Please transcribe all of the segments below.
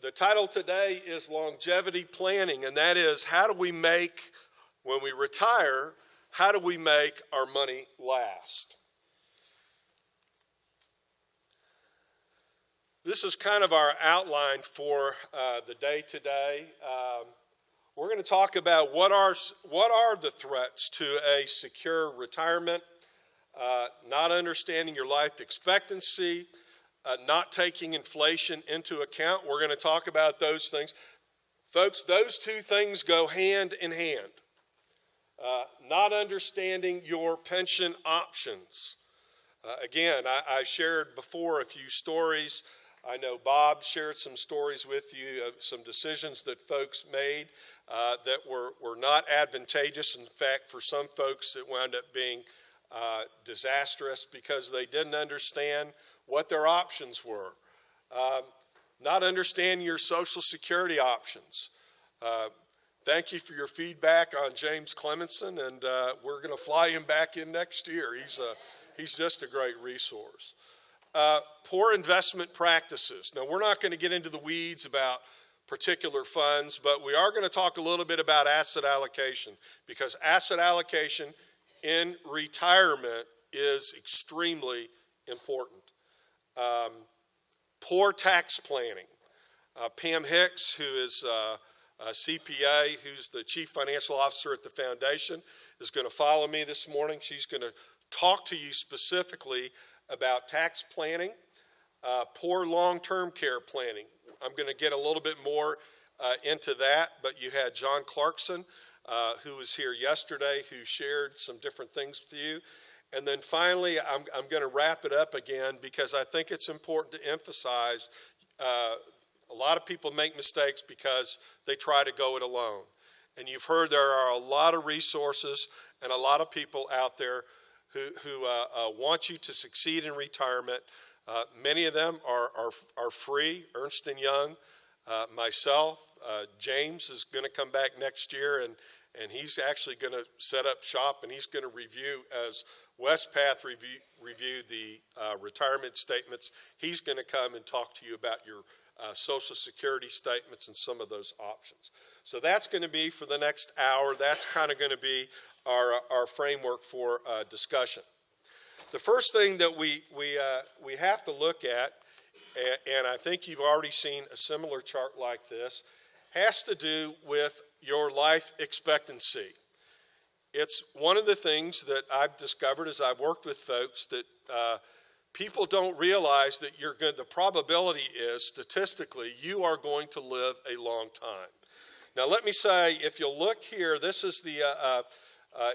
The title today is Longevity Planning, and that is how do we make, when we retire, how do we make our money last? This is kind of our outline for the day today. We're going to talk about what are the threats to a secure retirement, not understanding your life expectancy, not taking inflation into account. We're going to talk about those things. Folks, those two things go hand in hand. Not understanding your pension options. Again, I shared before a few stories. I know Bob shared some stories with you of some decisions that folks made that were not advantageous. In fact, for some folks, it wound up being disastrous because they didn't understand what their options were. Not understanding your Social Security options. Thank you for your feedback on James Clemenson, and we're going to fly him back in next year. He's just a great resource. Poor investment practices. Now, we're not going to get into the weeds about particular funds, but we are going to talk a little bit about asset allocation, because asset allocation in retirement is extremely important. Poor tax planning. Pam Hicks, who is a CPA, who's the Chief Financial Officer at the Foundation, is going to follow me this morning. She's going to talk to you specifically about tax planning, poor long-term care planning. I'm going to get a little bit more into that, but you had John Clarkson, who was here yesterday, who shared some different things with you. And then finally, I'm going to wrap it up again because I think it's important to emphasize a lot of people make mistakes because they try to go it alone. And you've heard there are a lot of resources and a lot of people out there who want you to succeed in retirement. Many of them are free. Ernst & Young, myself, James is going to come back next year, and he's actually going to set up shop, and he's going to review, as Westpath reviewed the retirement statements, he's going to come and talk to you about your Social Security statements and some of those options. So that's going to be for the next hour. That's kind of going to be our framework for discussion. The first thing that we have to look at, and I think you've already seen a similar chart like this, has to do with your life expectancy. It's one of the things that I've discovered as I've worked with folks that people don't realize that the probability is statistically you are going to live a long time. Now let me say, if you'll look here, this is the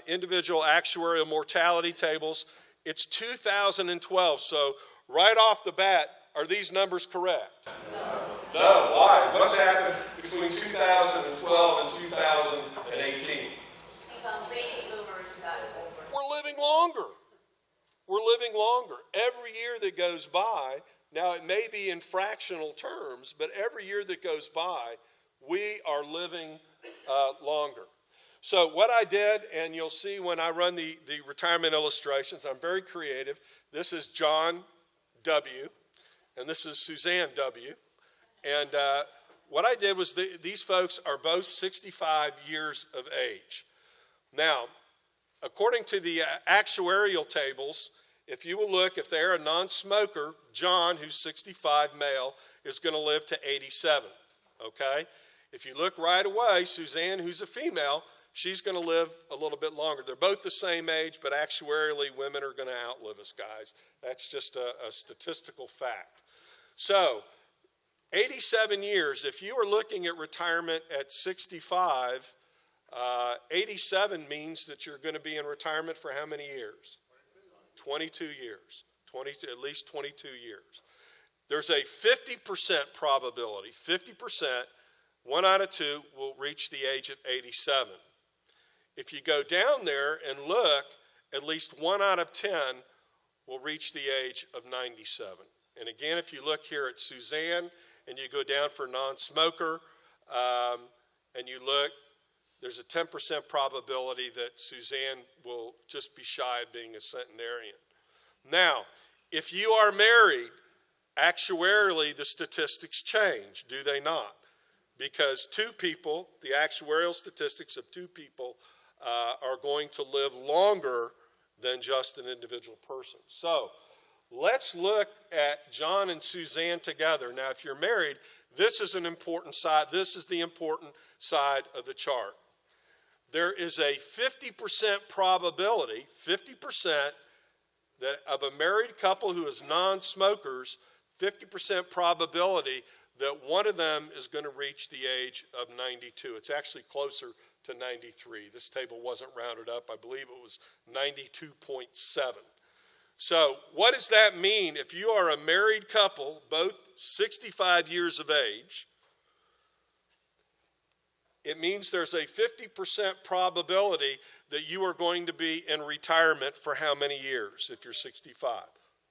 individual actuarial mortality tables. It's 2012, so right off the bat, are these numbers correct? No. Why? What's happened between 2012 and 2018? We're living longer. We're living longer. Every year that goes by, now it may be in fractional terms, but every year that goes by, we are living longer. So what I did, and you'll see when I run the retirement illustrations, I'm very creative. This is John W., and this is Suzanne W. And what I did was these folks are both 65 years of age. Now, according to the actuarial tables, if you will look, if they're a non-smoker, John, who's 65 male, is going to live to 87, okay? If you look right away, Suzanne, who's a female, she's going to live a little bit longer. They're both the same age, but actuarially, women are going to outlive us, guys. That's just a statistical fact. So, 87 years, if you are looking at retirement at 65, 87 means that you're going to be in retirement for how many years? 22 years. At least 22 years. There's a 50% probability, 50%, 1 out of 2 will reach the age of 87. If you go down there and look, at least 1 out of 10 will reach the age of 97. And again, if you look here at Suzanne and you go down for non-smoker and you look, there's a 10% probability that Suzanne will just be shy of being a centenarian. Now, if you are married, Actuarially, the statistics change, do they not? Because two people, the actuarial statistics of two people, are going to live longer than just an individual person. So let's look at John and Suzanne together. Now, if you're married, this is an important side. This is the important side of the chart. There is a 50% probability, 50%, that of a married couple who is non-smokers, 50% probability that one of them is going to reach the age of 92. It's actually closer to 93. This table wasn't rounded up. I believe it was 92.7. So what does that mean if you are a married couple, both 65 years of age? It means there's a 50% probability that you are going to be in retirement for how many years if you're 65?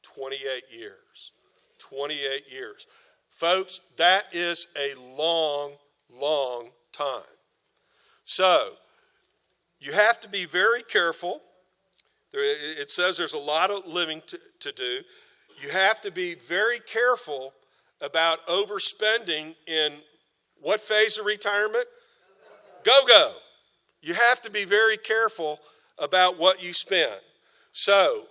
28 years. 28 years. Folks, that is a long, long time. So, you have to be very careful. It says there's a lot of living to do. You have to be very careful about overspending in what phase of retirement? Go. You have to be very careful about what you spend. So,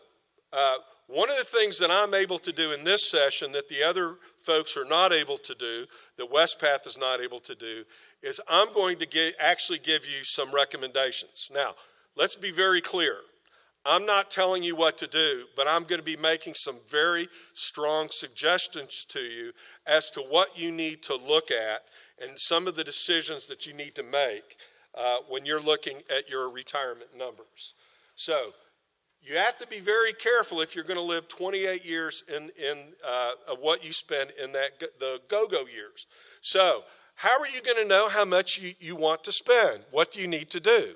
one of the things that I'm able to do in this session that the other folks are not able to do, that Westpath is not able to do, is I'm going to actually give you some recommendations. Now, let's be very clear. I'm not telling you what to do, but I'm going to be making some very strong suggestions to you as to what you need to look at and some of the decisions that you need to make when you're looking at your retirement numbers. So, you have to be very careful if you're going to live 28 years in what you spend in the go-go years. So, how are you going to know how much you want to spend? What do you need to do?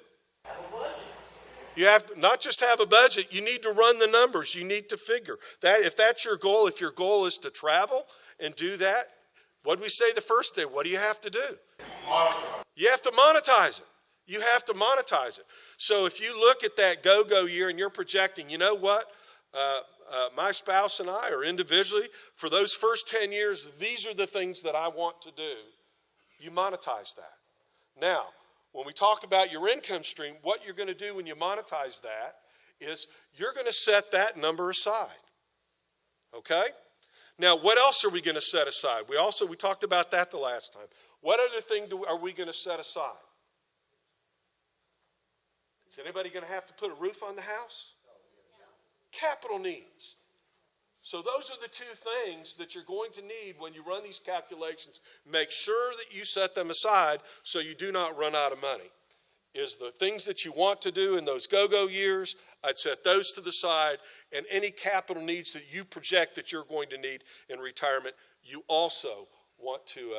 You have to not just have a budget, you need to run the numbers. You need to figure that if that's your goal, if your goal is to travel and do that, what did we say the first day? What do you have to do? You have to monetize it. You have to monetize it. So if you look at that go-go year and you're projecting, you know what? My spouse and I, or individually, for those first 10 years, these are the things that I want to do. You monetize that. Now, when we talk about your income stream, what you're going to do when you monetize that is you're going to set that number aside. Okay? Now, what else are we going to set aside? We talked about that the last time. What other thing are we going to set aside? Is anybody going to have to put a roof on the house? Capital needs. So those are the two things that you're going to need when you run these calculations. Make sure that you set them aside so you do not run out of money. Is the things that you want to do in those go-go years, I'd set those to the side, and any capital needs that you project that you're going to need in retirement, you also want to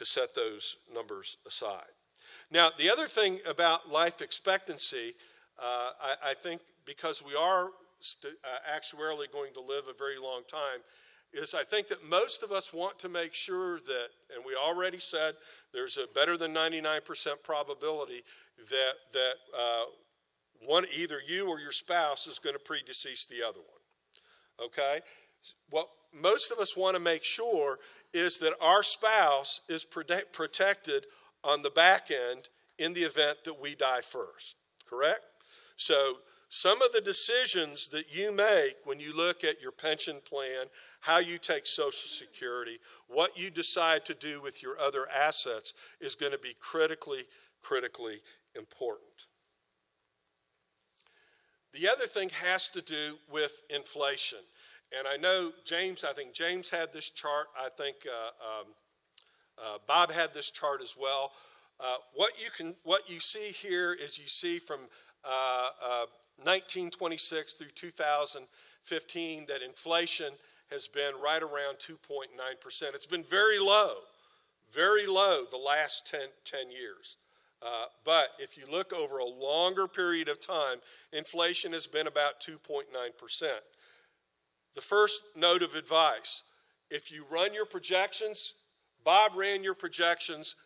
set those numbers aside. Now, the other thing about life expectancy, I think because we are actuarially going to live a very long time, is I think that most of us want to make sure that, and we already said there's a better than 99% probability that either you or your spouse is going to predecease the other one. Okay? What most of us want to make sure is that our spouse is protected on the back end in the event that we die first. Correct? So some of the decisions that you make when you look at your pension plan, how you take Social Security, what you decide to do with your other assets is going to be critically important. The other thing has to do with inflation. And I know I think James had this chart. I think Bob had this chart as well. What you see here is you see from 1926 through 2015 that inflation has been right around 2.9%. It's been very low the last 10 years. But if you look over a longer period of time, inflation has been about 2.9%. The first note of advice, if you run your projections, Bob ran your projections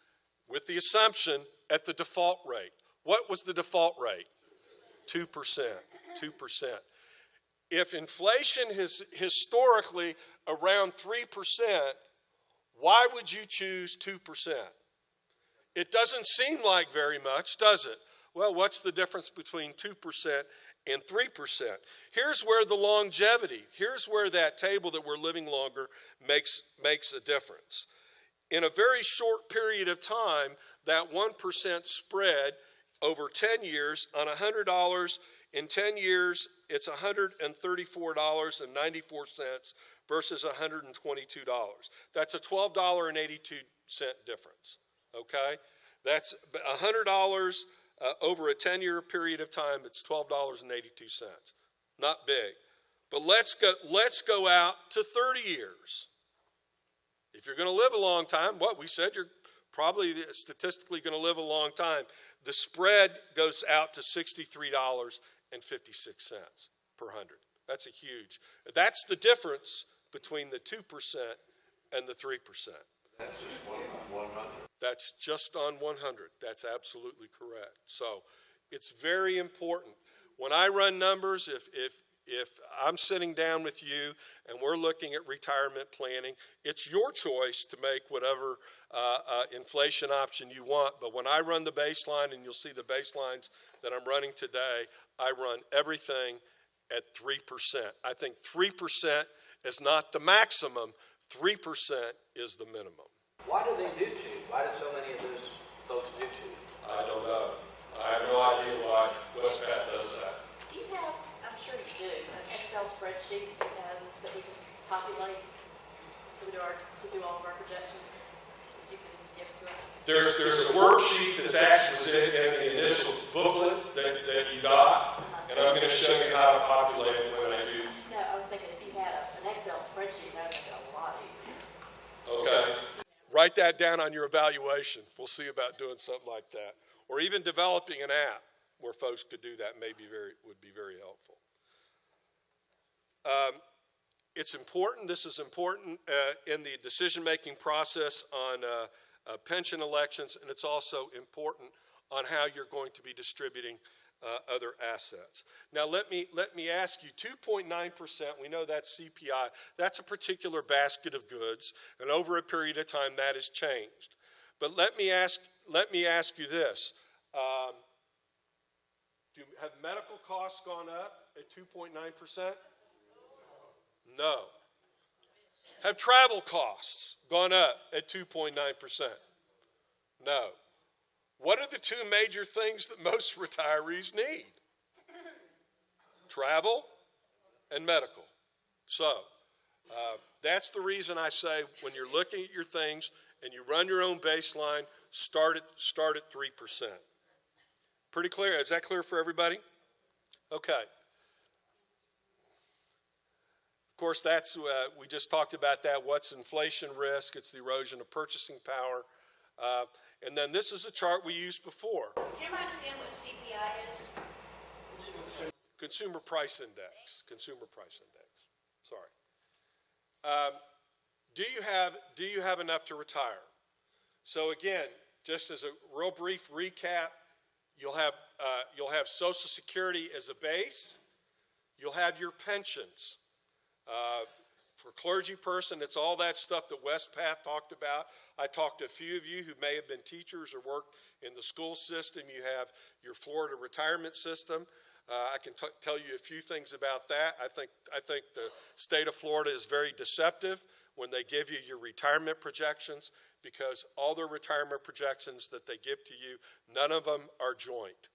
with the assumption at the default rate. What was the default rate? 2%. If inflation has historically around 3%, why would you choose 2%? It doesn't seem like very much, does it? Well, what's the difference between 2% and 3%? Here's where the longevity, here's where that table that we're living longer makes a difference. In a very short period of time, that 1% spread over 10 years on $100, in 10 years, it's $134.94 versus $122. That's a $12.82 difference, okay? That's $100 over a 10-year period of time, it's $12.82. Not big. But let's go out to 30 years. If you're going to live a long time, what we said, you're probably statistically going to live a long time. The spread goes out to $63.56 per hundred. That's that's the difference between the 2% and the 3%. That's just 100. That's just on 100. That's absolutely correct. So it's very important. When I run numbers, if I'm sitting down with you and we're looking at retirement planning, it's your choice to make whatever inflation option you want. But when I run the baseline, and you'll see the baselines that I'm running today, I run everything at 3%. I think 3% is not the maximum. 3% is the minimum. Why do they do two? Why do so many of those folks do two? I don't know. I have no idea why Westpac does that. Do you have, I'm sure you do, an Excel spreadsheet that we can populate to do all of our projections that you can give to us? There's a worksheet that's actually in the initial booklet that you got, and I'm going to show you how to populate it when I do. No, I was thinking if you had an Excel spreadsheet, that would make it a lot easier. Okay. Write that down on your evaluation. We'll see about doing something like that. Or even developing an app where folks could do that would be very helpful. It's important, this is important in the decision-making process on pension elections, and it's also important on how you're going to be distributing other assets. Now let me ask you, 2.9%, we know that's CPI, that's a particular basket of goods, and over a period of time that has changed. But let me ask you this, have medical costs gone up at 2.9%? No. Have travel costs gone up at 2.9%? No. What are the two major things that most retirees need? Travel and medical. So that's the reason I say when you're looking at your things and you run your own baseline, start at 3%. Pretty clear? Is that clear for everybody? Okay. Of course, that's we just talked about that. What's inflation risk? It's the erosion of purchasing power. And then this is a chart we used before. Can you remind us again what CPI is? Consumer Price Index. Consumer Price Index. Sorry. Do you have enough to retire? So again, just as a real brief recap, you'll have Social Security as a base. You'll have your pensions. For clergy person, it's all that stuff that Westpac talked about. I talked to a few of you who may have been teachers or worked in the school system. You have your Florida retirement system. I can tell you a few things about that. I think the state of Florida is very deceptive when they give you your retirement projections, because all the retirement projections that they give to you, none of them are joint.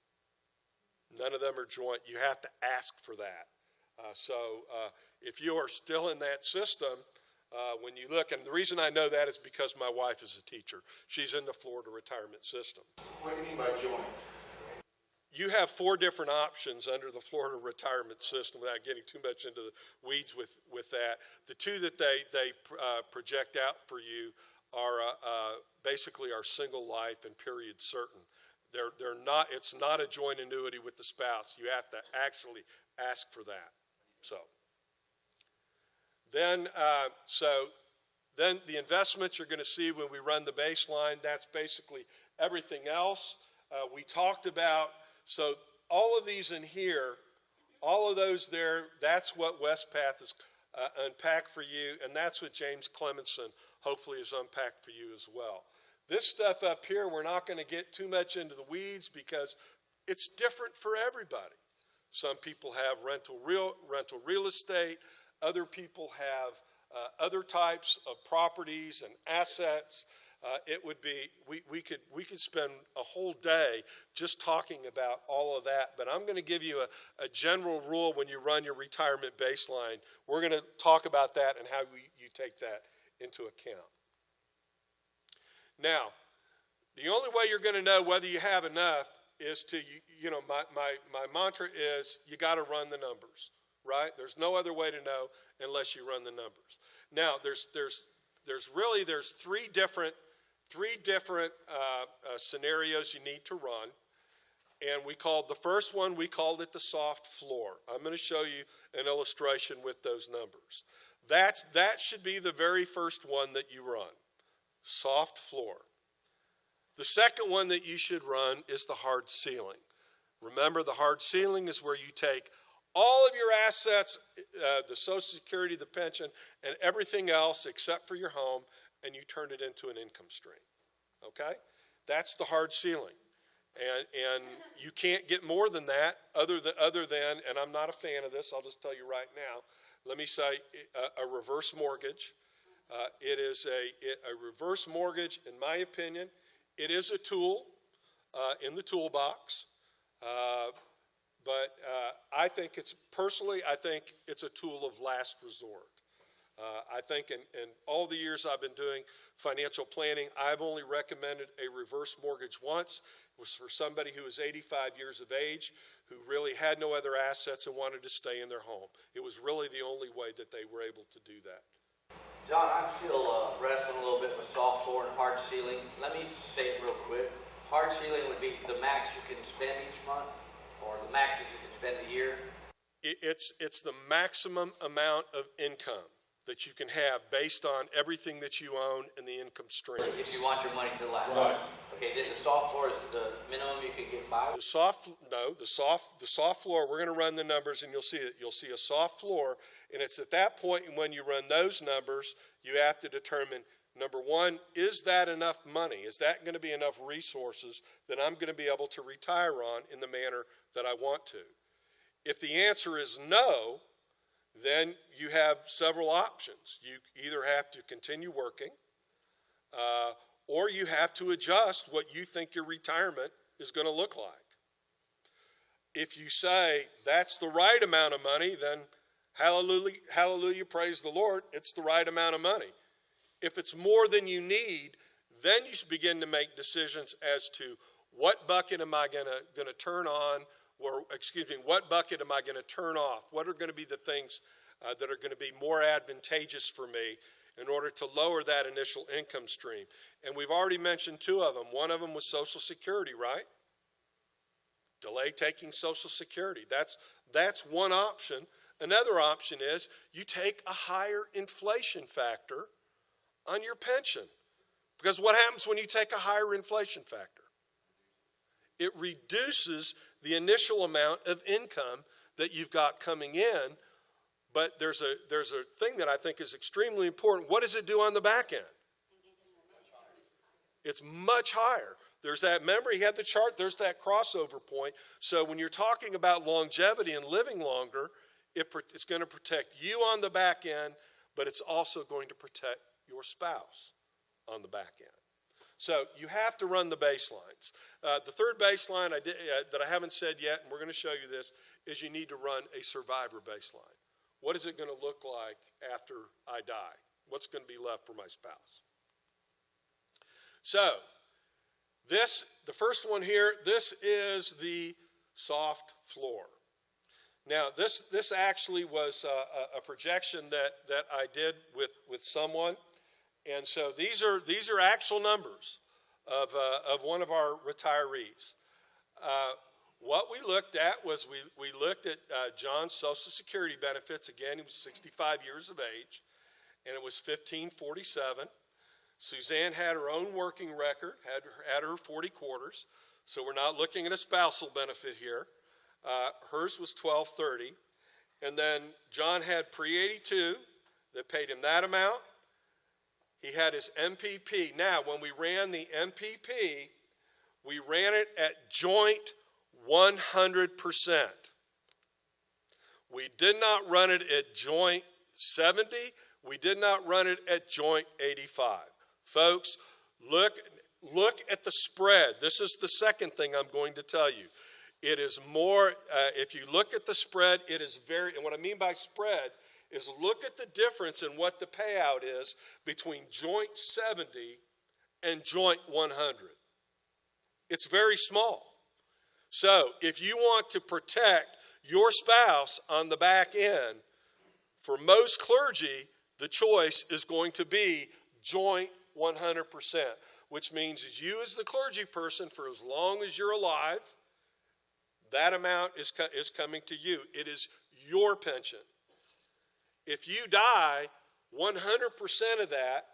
None of them are joint. You have to ask for that. If you are still in that system, when you look, and the reason I know that is because my wife is a teacher. She's in the Florida retirement system. What do you mean by joint? You have 4 different options under the Florida retirement system, without getting too much into the weeds with that. The 2 that they project out for you are basically are single life and period certain. They're not. It's not a joint annuity with the spouse. You have to actually ask for that. Then the investments you're going to see when we run the baseline, that's basically everything else. We talked about, so all of these in here, all of those there, that's what Westpac unpack for you, and that's what James Clemenson hopefully has unpacked for you as well. This stuff up here, we're not going to get too much into the weeds because it's different for everybody. Some people have rental real estate. Other people have other types of properties and assets. It would be, we could spend a whole day just talking about all of that, but I'm going to give you a general rule when you run your retirement baseline. We're going to talk about that and how you take that into account. Now, the only way you're going to know whether you have enough is to, my mantra is you got to run the numbers, right? There's no other way to know unless you run the numbers. Now, there's three different scenarios you need to run, and the first one, we called it the soft floor. I'm going to show you an illustration with those numbers. That should be the very first one that you run, soft floor. The second one that you should run is the hard ceiling. Remember, the hard ceiling is where you take all of your assets, the Social Security, the pension, and everything else except for your home, and you turn it into an income stream. Okay? That's the hard ceiling. And you can't get more than that other than, and I'm not a fan of this, I'll just tell you right now, let me say a reverse mortgage. It is a reverse mortgage, in my opinion. It is a tool in the toolbox, but I think it's a tool of last resort. I think in all the years I've been doing financial planning, I've only recommended a reverse mortgage once. It was for somebody who was 85 years of age, who really had no other assets and wanted to stay in their home. It was really the only way that they were able to do that. John, I'm still wrestling a little bit with soft floor and hard ceiling. Let me say it real quick. Hard ceiling would be the max you can spend each month, or the max that you can spend a year. It's the maximum amount of income that you can have based on everything that you own and the income stream. If you want your money to last. Right. Okay, then the soft floor is the minimum you can get by with? The soft floor, we're going to run the numbers and you'll see it. You'll see a soft floor, and it's at that point when you run those numbers, you have to determine, number one, is that enough money? Is that going to be enough resources that I'm going to be able to retire on in the manner that I want to? If the answer is no, then you have several options. You either have to continue working, or you have to adjust what you think your retirement is going to look like. If you say that's the right amount of money, then hallelujah, praise the Lord, it's the right amount of money. If it's more than you need, then you begin to make decisions as to what bucket am I going to turn on, or what bucket am I going to turn off? What are going to be the things that are going to be more advantageous for me in order to lower that initial income stream? And we've already mentioned two of them. One of them was Social Security, right? Delay taking Social Security. That's one option. Another option is you take a higher inflation factor on your pension. Because what happens when you take a higher inflation factor? It reduces the initial amount of income that you've got coming in, but there's a thing that I think is extremely important. What does it do on the back end? It's much higher. There's that, remember he had the chart, there's that crossover point. So when you're talking about longevity and living longer, it's going to protect you on the back end, but it's also going to protect your spouse on the back end. So you have to run the baselines. The third baseline that I haven't said yet, and we're going to show you this, is you need to run a survivor baseline. What is it going to look like after I die? What's going to be left for my spouse? So the first one here, this is the soft floor. Now, this actually was a projection that I did with someone. And so these are actual numbers of one of our retirees. What we looked at was we looked at John's Social Security benefits. Again, he was 65 years of age, and it was $1,547. Suzanne had her own working record, had her 40 quarters, so we're not looking at a spousal benefit here. Hers was $1,230, And then John had pre-82 that paid him that amount. He had his MPP. Now, when we ran the MPP, we ran it at joint 100%. We did not run it at joint 70. We did not run it at joint 85. Folks, look at the spread. This is the second thing I'm going to tell you. It is more, if you look at the spread, it is very, and what I mean by spread is look at the difference in what the payout is between joint 70 and joint 100. It's very small. So if you want to protect your spouse on the back end, for most clergy, the choice is going to be joint 100%, which means as you as the clergy person, for as long as you're alive, that amount is coming to you. It is your pension. If you die, 100% of that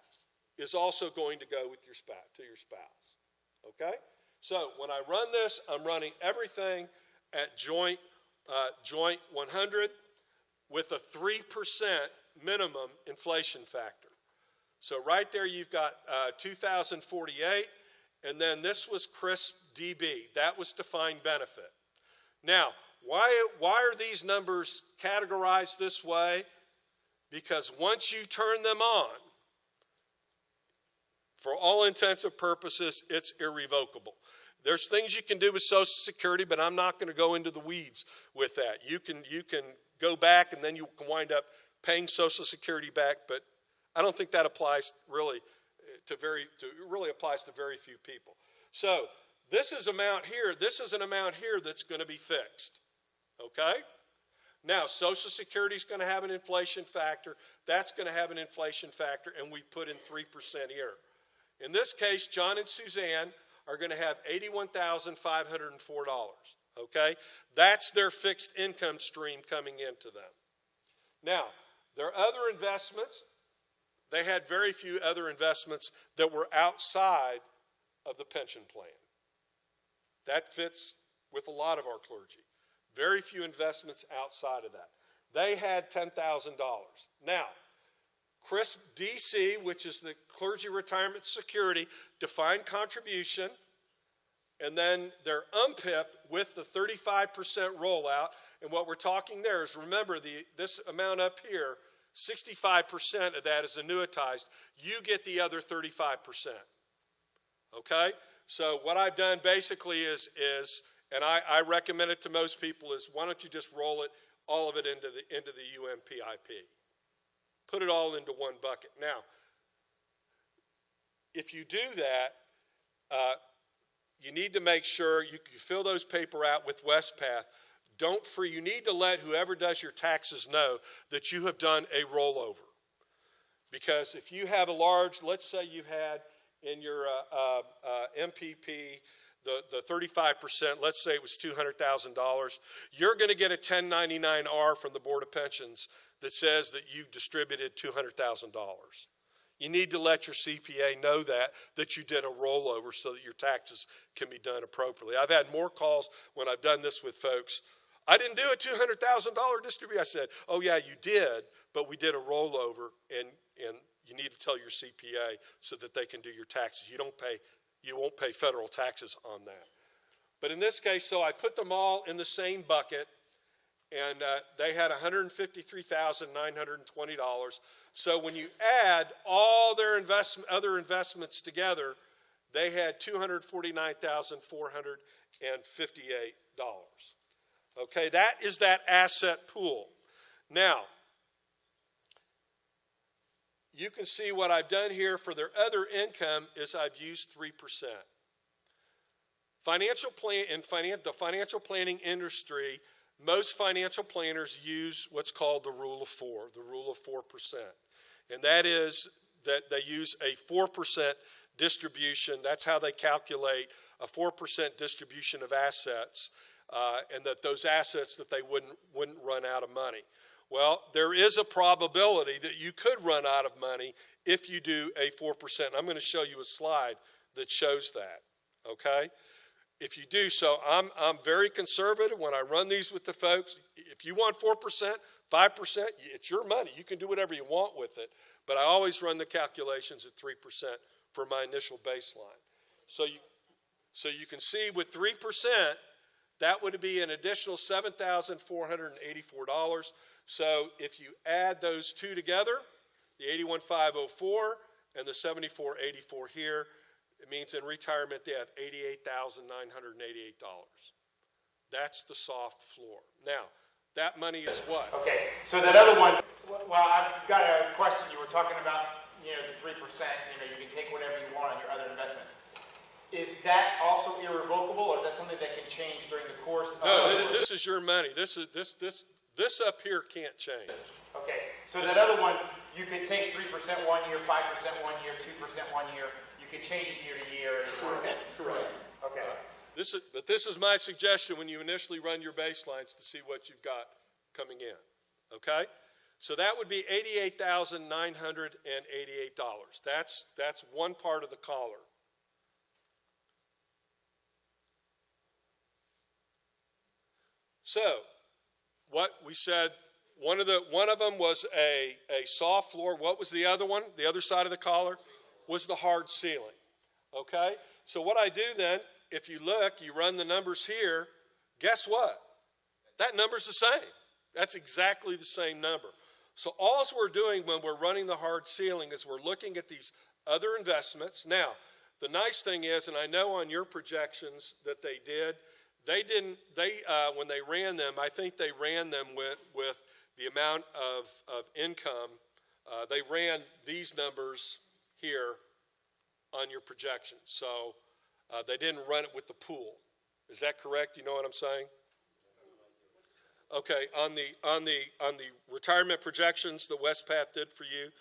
is also going to go with your spouse. Okay? So when I run this, I'm running everything at joint 100 with a 3% minimum inflation factor. So right there you've got 2,048, and then this was CRISP DB. That was defined benefit. Now, why are these numbers categorized this way? Because once you turn them on, for all intents and purposes, it's irrevocable. There's things you can do with Social Security, but I'm not going to go into the weeds with that. You can go back and then you can wind up paying Social Security back, but I don't think that applies really applies to very few people. So this is an amount here that's going to be fixed. Okay? Now, Social Security is going to have an inflation factor. That's going to have an inflation factor, and we put in 3% here. In this case, John and Suzanne are going to have $81,504. Okay? That's their fixed income stream coming into them. Now, their other investments, they had very few other investments that were outside of the pension plan. That fits with a lot of our clergy. Very few investments outside of that. They had $10,000. Now, CRISP DC, which is the Clergy Retirement Security, defined contribution, and then their UMPIP with the 35% rollout. And what we're talking there is, remember, this amount up here, 65% of that is annuitized. You get the other 35%. Okay? So what I've done basically is and I recommend it to most people, is why don't you just roll it, all of it into the UMPIP. Put it all into one bucket. Now, if you do that, you need to make sure you fill those paper out with Westpath. You need to let whoever does your taxes know that you have done a rollover. Because if you have a large, let's say you had in your MPP, the 35%, let's say it was $200,000, you're going to get a 1099-R from the Board of Pensions that says that you distributed $200,000. You need to let your CPA know that you did a rollover so that your taxes can be done appropriately. I've had more calls when I've done this with folks. I didn't do a $200,000 distribution. I said, oh yeah, you did, but we did a rollover, and you need to tell your CPA so that they can do your taxes. You won't pay federal taxes on that. But in this case, so I put them all in the same bucket, and they had $153,920. So when you add all their other investments together, they had $249,458. Okay, that is that asset pool. Now, you can see what I've done here for their other income is I've used 3%. The financial planning industry, most financial planners use what's called the rule of 4, the rule of 4%. And that is that they use a 4% distribution. That's how they calculate a 4% distribution of assets, and that those assets that they wouldn't run out of money. Well, there is a probability that you could run out of money if you do a 4%. I'm going to show you a slide that shows that, okay? If you do so, I'm very conservative when I run these with the folks. If you want 4%, 5%, it's your money. You can do whatever you want with it, but I always run the calculations at 3% for my initial baseline. So you can see with 3%, that would be an additional $7,484. So if you add those two together, the 81,504 and the 7484 here, it means in retirement they have $88,988. That's the soft floor. Now, that money is what? Okay, so that other one, well, I've got a question. You were talking about, the 3%, you can take whatever you want on your other investments. Is that also irrevocable, or is that something that can change during the course of? No, this is your money. This up here can't change. Okay, so that other one, you could take 3% 1 year, 5% 1 year, 2% 1 year. You could change it year to year. Correct. Okay. But this is my suggestion when you initially run your baselines to see what you've got coming in. Okay? So that would be $88,988. That's one part of the collar. So, what we said, one of them was a soft floor. What was the other one? The other side of the collar was the hard ceiling. Okay? So what I do then, if you look, you run the numbers here, guess what? That number's the same. That's exactly the same number. So all we're doing when we're running the hard ceiling is we're looking at these other investments. Now, the nice thing is, and I know on your projections that they when they ran them, I think they ran them with the amount of income. They ran these numbers here on your projections. So they didn't run it with the pool. Is that correct? You know what I'm saying? Okay, on the retirement projections that Westpath did for you,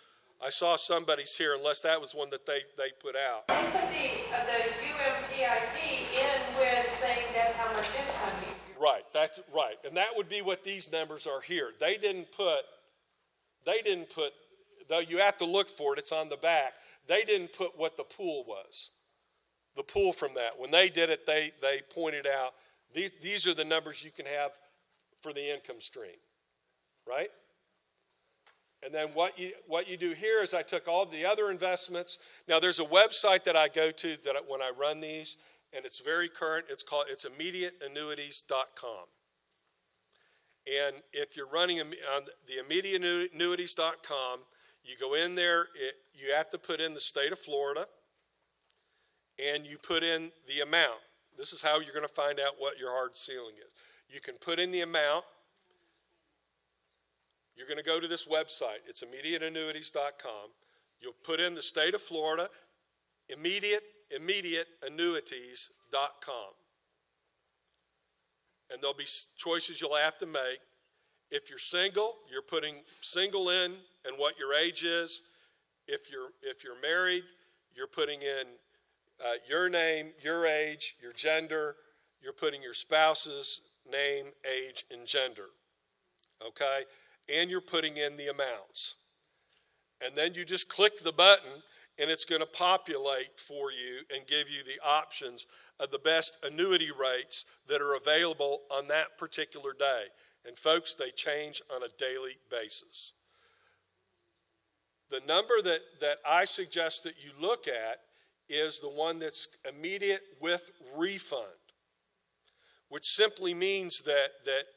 I saw somebody's here, unless that was one that they put out. They put the UMPIP in with saying that's how much income you. Right, that's right, and that would be what these numbers are here. They didn't put, though you have to look for it, it's on the back. They didn't put what the pool was. The pool from that. When they did it, they pointed out, these are the numbers you can have for the income stream, right? And then what you do here is I took all the other investments. Now there's a website that I go to that when I run these, and it's very current. It's immediateannuities.com. And if you're running on the immediateannuities.com, you go in there, you have to put in the state of Florida, and you put in the amount. This is how you're going to find out what your hard ceiling is. You can put in the amount. You're going to go to this website. It's immediateannuities.com. You'll put in the state of Florida, immediateannuities.com. And there'll be choices you'll have to make. If you're single, you're putting single in and what your age is. If you're married, you're putting in your name, your age, your gender. You're putting your spouse's name, age, and gender. Okay? And you're putting in the amounts. And then you just click the button, and it's going to populate for you and give you the options of the best annuity rates that are available on that particular day. And folks, they change on a daily basis. The number that I suggest that you look at is the one that's immediate with refund, which simply means that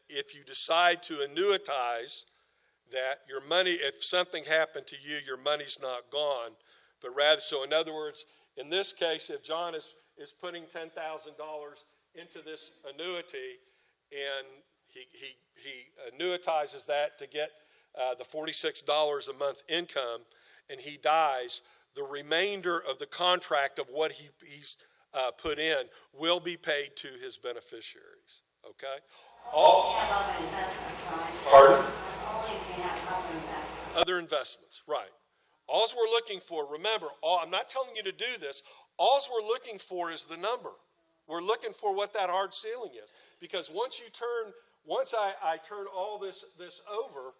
if you decide to annuitize, that your money, if something happened to you, your money's not gone, but rather, so in other words, in this case, if John is putting $10,000 into this annuity and he annuitizes that to get the $46 a month income, and he dies, the remainder of the contract of what he's put in will be paid to his beneficiaries. Okay? Pardon? Other investments, right. All we're looking for, remember, I'm not telling you to do this, all we're looking for is the number. We're looking for what that hard ceiling is. Because once I turn all this over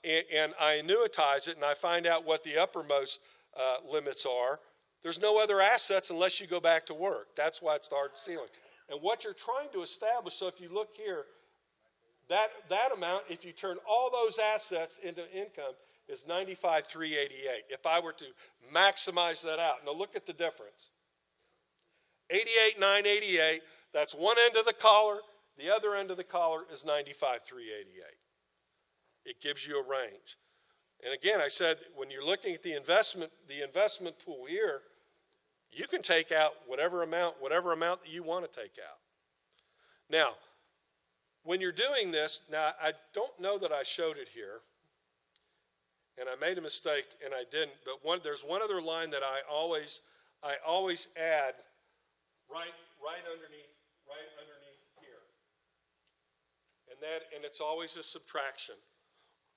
and I annuitize it and I find out what the uppermost limits are, there's no other assets unless you go back to work. That's why it's the hard ceiling. And what you're trying to establish, so if you look here, That amount, if you turn all those assets into income, is 95,388. If I were to maximize that out, now look at the difference. 88,988, that's one end of the collar. The other end of the collar is 95,388. It gives you a range. And again, I said, when you're looking at the investment pool here, you can take out whatever amount that you want to take out. Now, when you're doing this, now I don't know that I showed it here, and I made a mistake and I didn't, but there's one other line that I always add right underneath here. And it's always a subtraction.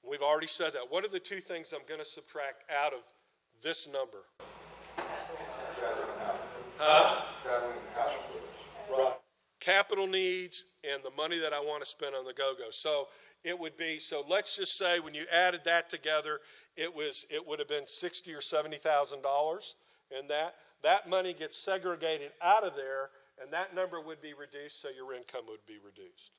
We've already said that. What are the two things I'm going to subtract out of this number? Right. Capital needs and the money that I want to spend on the go-go. So it would be, so let's just say when you added that together, it would have been $60,000 or $70,000, and that money gets segregated out of there, and that number would be reduced, so your income would be reduced.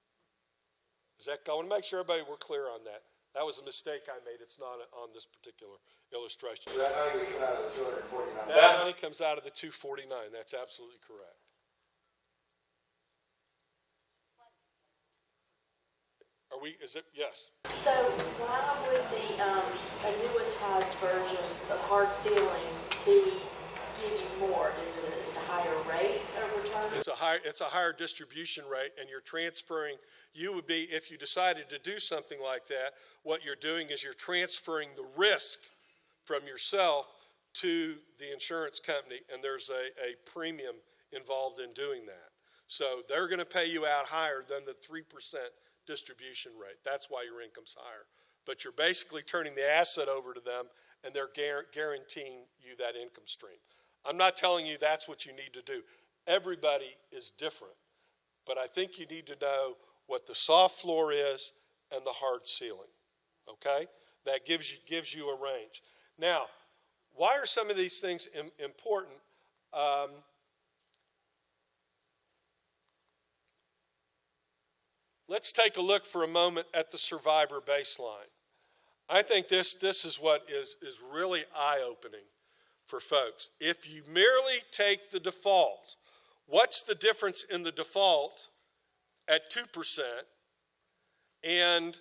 I want to make sure everybody, we're clear on that. That was a mistake I made. It's not on this particular illustration. So that money would come out of the 249. That money comes out of the 249. That's absolutely correct. Yes. So why would the annuitized version of hard ceiling be giving more? Is it a higher rate of return? It's a higher distribution rate, and you're transferring, you would be, if you decided to do something like that, what you're doing is you're transferring the risk from yourself to the insurance company, and there's a premium involved in doing that. So they're going to pay you out higher than the 3% distribution rate. That's why your income's higher. But you're basically turning the asset over to them, and they're guaranteeing you that income stream. I'm not telling you that's what you need to do. Everybody is different. But I think you need to know what the soft floor is and the hard ceiling. Okay? That gives you a range. Now, why are some of these things important? Let's take a look for a moment at the survivor baseline. I think this is what is really eye-opening for folks. If you merely take the default, what's the difference in the default at 2% and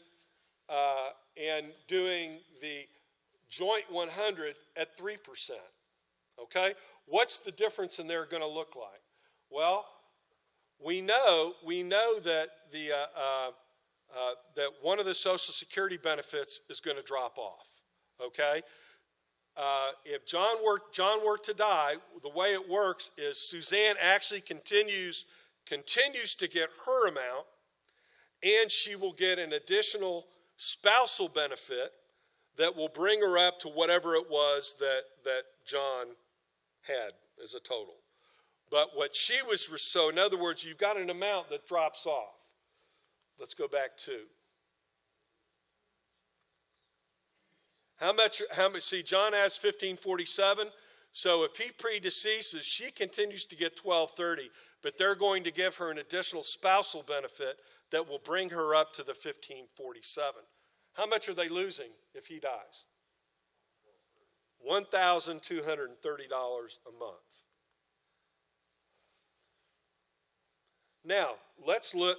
doing the joint 100 at 3%? Okay? What's the difference in there going to look like? Well, we know that that one of the Social Security benefits is going to drop off. Okay, if John were to die, the way it works is Suzanne actually continues to get her amount, and she will get an additional spousal benefit that will bring her up to whatever it was that John had as a total. But what she was, so in other words, you've got an amount that drops off. Let's go back to. How much, see, John has 1547. So if he predeceases, she continues to get 1230, but they're going to give her an additional spousal benefit that will bring her up to the 1547. How much are they losing if he dies? $1,230 a month. Now, let's look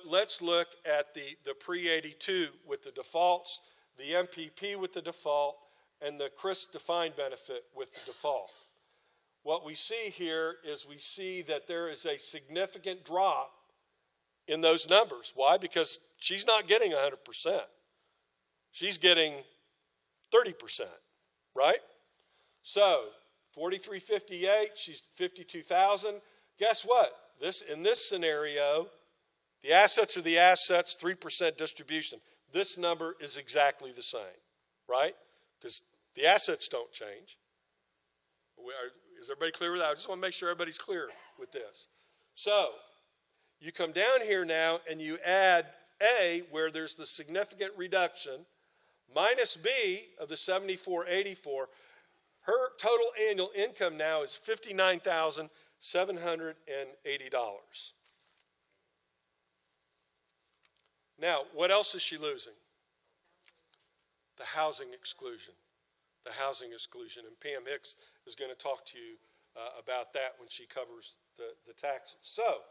at the pre-82 with the defaults, the MPP with the default, and the CRIS defined benefit with the default. What we see here is we see that there is a significant drop in those numbers. Why? Because she's not getting 100%. She's getting 30%, right? So, 4358, she's 52,000. Guess what? In this scenario, the assets are the assets, 3% distribution. This number is exactly the same, right? Because the assets don't change. Is everybody clear with that? I just want to make sure everybody's clear with this. So, you come down here now and you add A, where there's the significant reduction, minus B of the 7484. Her total annual income now is $59,780. Now, what else is she losing? The housing exclusion. The housing exclusion. And Pam Hicks is going to talk to you about that when she covers the taxes. So,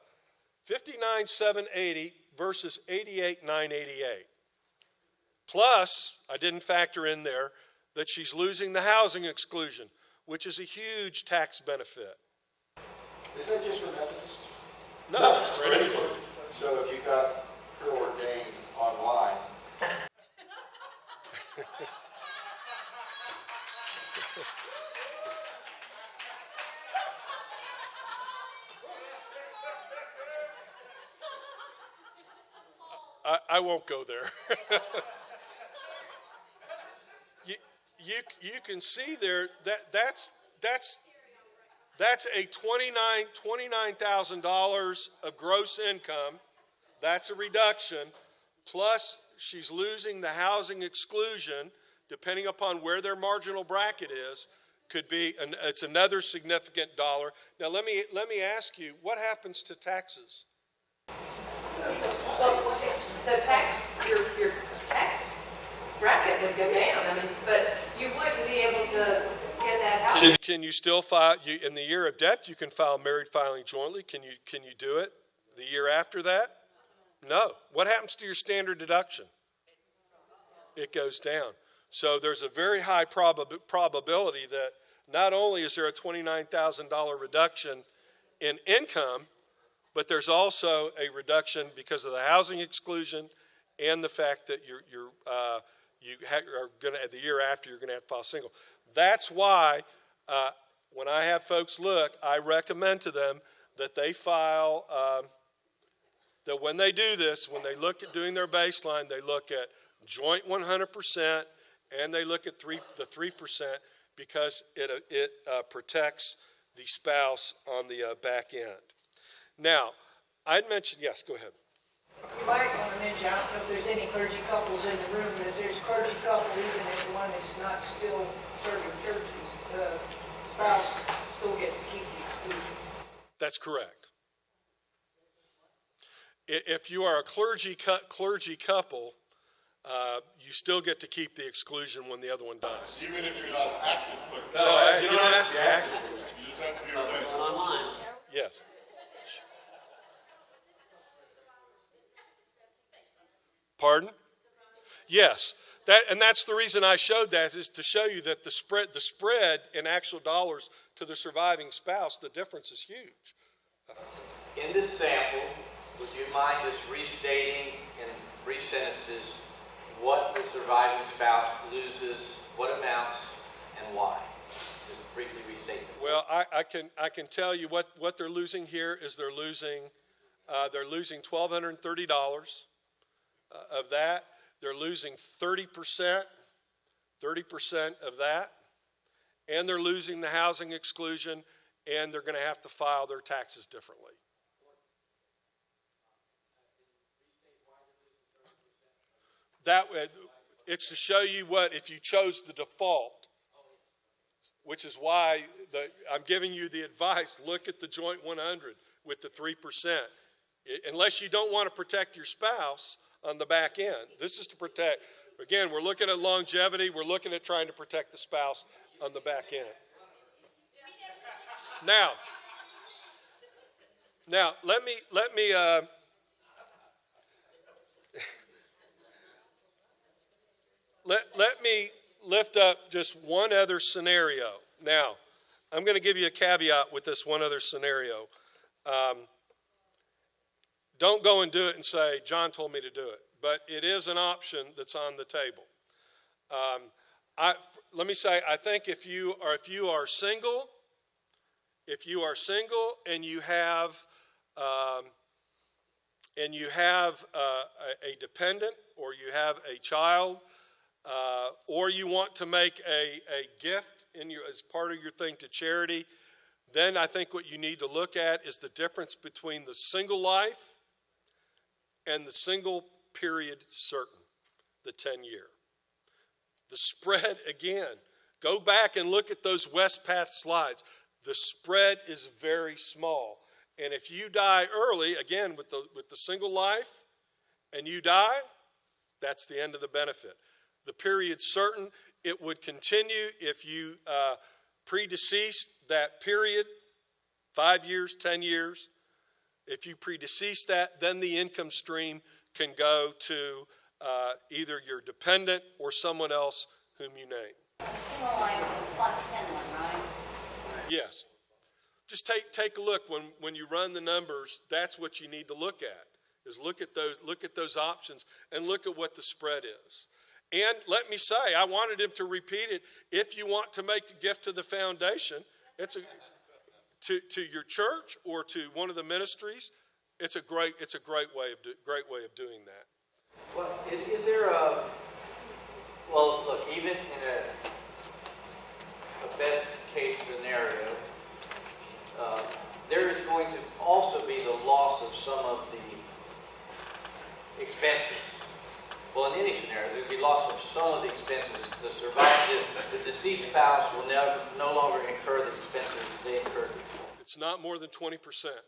59,780 versus 88,988. Plus, I didn't factor in there that she's losing the housing exclusion, which is a huge tax benefit. Is that just for Methodists? No, it's for any clergy. So if you got her ordained online, I won't go there. you can see there that's a $29,000 of gross income. That's a reduction. Plus, she's losing the housing exclusion, depending upon where their marginal bracket is. It's another significant dollar. Now, let me ask you, what happens to taxes? So the tax, your tax bracket would go down, I mean, but you wouldn't be able to get that house. Can you still file, in the year of death, you can file married filing jointly. Can you do it the year after that? No. What happens to your standard deduction? It goes down. So there's a very high probability that not only is there a $29,000 reduction in income, but there's also a reduction because of the housing exclusion and the fact that you are going to, the year after, you're going to have to file single. That's why when I have folks look, I recommend to them that they file, that when they do this, when they look at doing their baseline, they look at joint 100% and they look at the 3% because it protects the spouse on the back end. Now, I'd mentioned, yes, go ahead. You might want to mention, I don't know if there's any clergy couples in the room, but if there's clergy couple, even if one is not still serving churches, the spouse still gets to keep the exclusion. That's correct. If you are a clergy couple, you still get to keep the exclusion when the other one dies. Even if you're not active, but No, you don't have to act. you just have to be ordained. Yes. Pardon? Yes. That's the reason I showed that, is to show you that the spread in actual dollars to the surviving spouse, the difference is huge. In this sample, would you mind just restating in brief sentences what the surviving spouse loses, what amounts, and why? Just briefly restate them. Well, I can tell you what they're losing here is they're losing $1,230 of that. They're losing 30% of that, and they're losing the housing exclusion, and they're going to have to file their taxes differently. It's to show you what, if you chose the default, which is why I'm giving you the advice, look at the joint 100 with the 3%. Unless you don't want to protect your spouse on the back end. This is to protect, again, we're looking at longevity, we're looking at trying to protect the spouse on the back end. Now, let me let me lift up just one other scenario. Now, I'm going to give you a caveat with this one other scenario. Don't go and do it and say, John told me to do it. But it is an option that's on the table. Let me say, I think if you are single and you have a dependent, or you have a child, or you want to make a gift as part of your thing to charity, then I think what you need to look at is the difference between the single life and the single period certain, the 10-year. The spread, again, go back and look at those Westpath slides. The spread is very small. And if you die early, again, with the single life and you die, that's the end of the benefit. The period certain, it would continue if you predeceased that period, 5 years, 10 years. If you predeceased that, then the income stream can go to either your dependent or someone else whom you name. Single line plus Finland, right? Yes. Just take a look when you run the numbers. That's what you need to look at. Is look at those options and look at what the spread is. And let me say, I wanted him to repeat it. If you want to make a gift to the foundation, to your church or to one of the ministries, it's a great way of doing that. Well, is there a, well, look, even in a best case scenario, there is going to also be the loss of some of the expenses. Well, in any scenario, there will be loss of some of the expenses. The deceased spouse will no longer incur the expenses they incurred before. It's not more than 20%.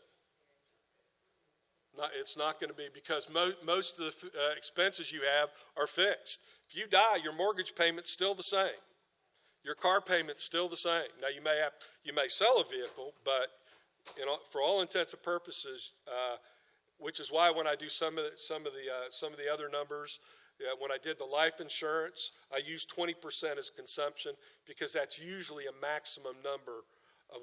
It's not going to be, because most of the expenses you have are fixed. If you die, your mortgage payment's still the same. Your car payment's still the same. Now you may sell a vehicle, but for all intents and purposes, which is why when I do some of the other numbers, when I did the life insurance, I used 20% as consumption, because that's usually a maximum number of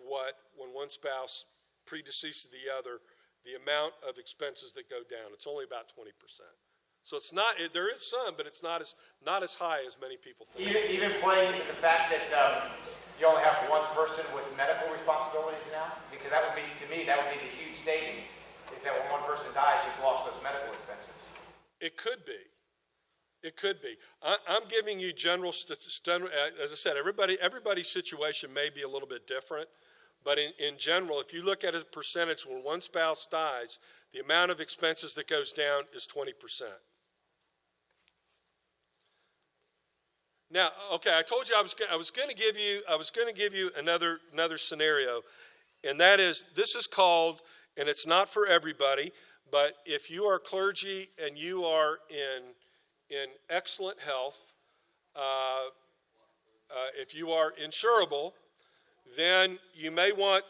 when one spouse predeceases the other, the amount of expenses that go down. It's only about 20%. So it's not. There is some, but it's not as high as many people think. Even playing into the fact that you only have one person with medical responsibilities now, because that would be, to me, that would be the huge savings. Is that when one person dies, you've lost those medical expenses. It could be. It could be. I'm giving you general, as I said, everybody's situation may be a little bit different, but in general, if you look at a percentage, when one spouse dies, the amount of expenses that goes down is 20%. Now, okay, I told you I was going to give you another scenario, and that is, this is called, and it's not for everybody, but if you are clergy and you are in excellent health, if you are insurable, then you may want